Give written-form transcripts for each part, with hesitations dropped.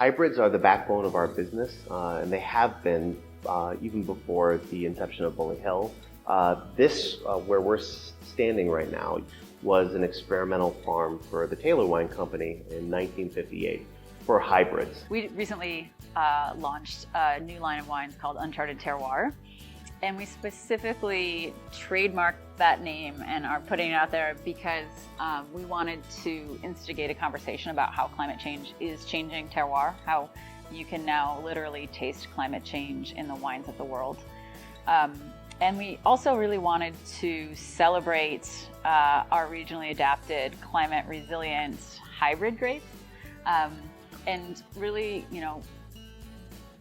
Hybrids are the backbone of our business, and they have been even before the inception of Bully Hill. Where we're standing right now, was an experimental farm for the Taylor Wine Company in 1958 for hybrids. We recently launched a new line of wines called Uncharted Terroir, and we specifically trademarked that name and are putting it out there because we wanted to instigate a conversation about how climate change is changing terroir, how you can now literally taste climate change in the wines of the world. And we also really wanted to celebrate our regionally adapted, climate resilient hybrid grapes, and really,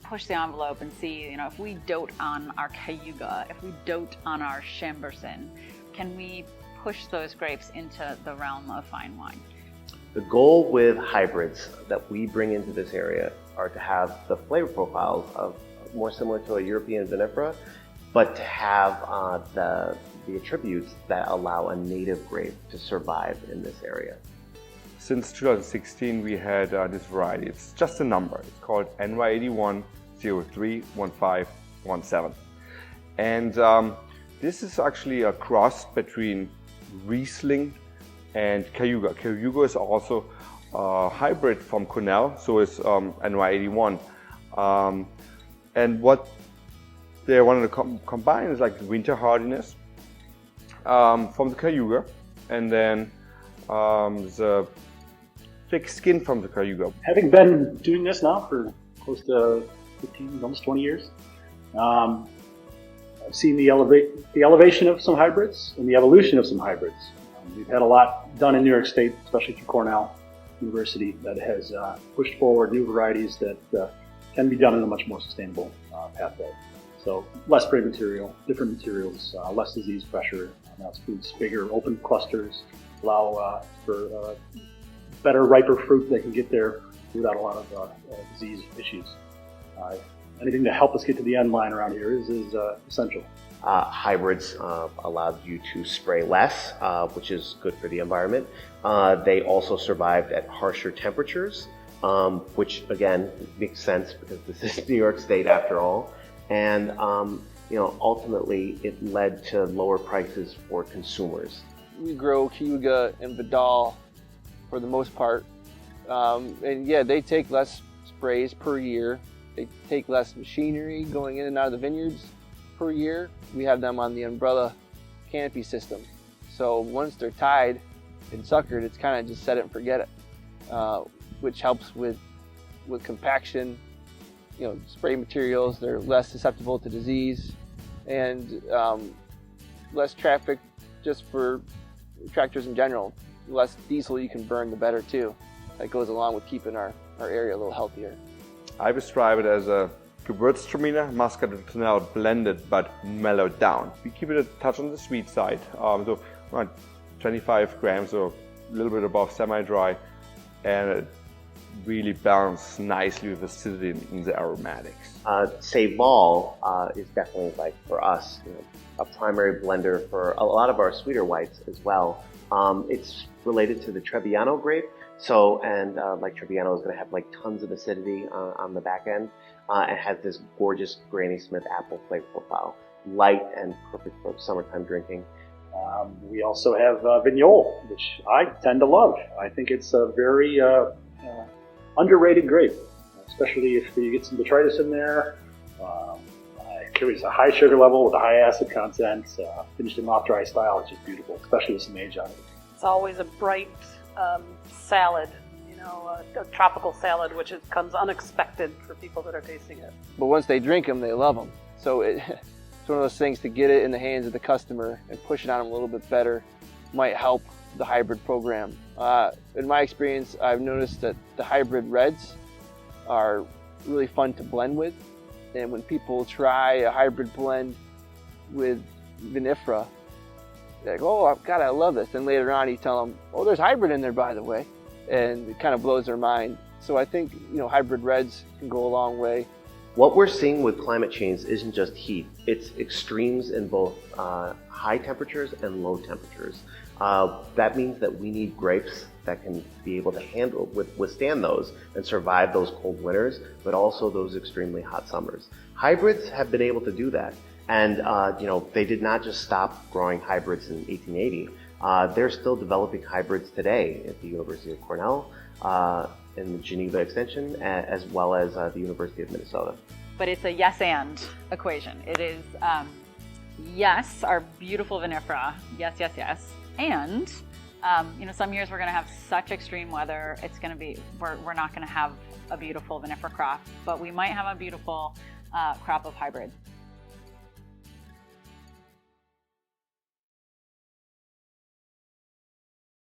push the envelope and see, if we dote on our Cayuga, if we dote on our Chambourcin, can we push those grapes into the realm of fine wine? The goal with hybrids that we bring into this area are to have the flavor profiles of more similar to a European vinifera, but to have the attributes that allow a native grape to survive in this area. Since 2016, we had this variety. It's just a number. It's called NY81031517. And this is actually a cross between Riesling and Cayuga. Cayuga is also a hybrid from Cornell, so is NY81. And what they wanted to combine is like the winter hardiness from the Cayuga, and then the thick skin from the Cayuga. Having been doing this now for close to 15, almost 20 years, I've seen the elevation of some hybrids and the evolution of some hybrids. We've had a lot done in New York State, especially through Cornell University, that has pushed forward new varieties that can be done in a much more sustainable pathway. So less spray material, different materials, less disease pressure. Now it's fruits, bigger open clusters, allow for better, riper fruit that can get there without a lot of disease issues. Anything to help us get to the end line around here is essential. Hybrids allowed you to spray less, which is good for the environment. They also survived at harsher temperatures, which again makes sense because this is New York State after all. And ultimately it led to lower prices for consumers. We grow Cayuga and Vidal for the most part, and yeah, they take less sprays per year. They take less machinery going in and out of the vineyards per year. We have them on the umbrella canopy system, so once they're tied and suckered, it's kind of just set it and forget it, which helps with compaction. Spray materials, they're less susceptible to disease, and less traffic just for tractors in general. The less diesel you can burn, the better too. That goes along with keeping our area a little healthier. I describe it as a Gewürztraminer Muscat-Tonal blended but mellowed down. We keep it a touch on the sweet side, so around 25 grams or a little bit above semi-dry, and it really balances nicely with acidity in the aromatics. Seyval is definitely, like for us, a primary blender for a lot of our sweeter whites as well. It's related to the Trebbiano grape, like Trebbiano is going to have like tons of acidity on the back end. It has this gorgeous Granny Smith apple flavor profile, light and perfect for summertime drinking. We also have Vignole, which I tend to love. I think it's a very underrated grape, especially if you get some detritus in there. It carries a high sugar level with a high acid content, finished in off-dry style, which is beautiful, especially with some age on it. It's always a bright salad, a tropical salad, which comes unexpected for people that are tasting it. But once they drink them, they love them. So it's one of those things to get it in the hands of the customer and push it on them a little bit better might help the hybrid program. In my experience, I've noticed that the hybrid reds are really fun to blend with. And when people try a hybrid blend with vinifera, they're like, oh, God, I love this. And later on, you tell them, oh, there's hybrid in there, by the way. And it kind of blows their mind. So I think, hybrid reds can go a long way What we're seeing with climate change isn't just heat, it's extremes in both high temperatures and low temperatures. That means that we need grapes that can be able to withstand those and survive those cold winters, but also those extremely hot summers. Hybrids have been able to do that. And they did not just stop growing hybrids in 1880. They're still developing hybrids today at the University of Cornell, in the Geneva Extension, as well as the University of Minnesota. But it's a yes and equation. It is yes, our beautiful vinifera, yes, yes, yes, and some years we're going to have such extreme weather. It's going to be we're not going to have a beautiful vinifera crop, but we might have a beautiful crop of hybrids.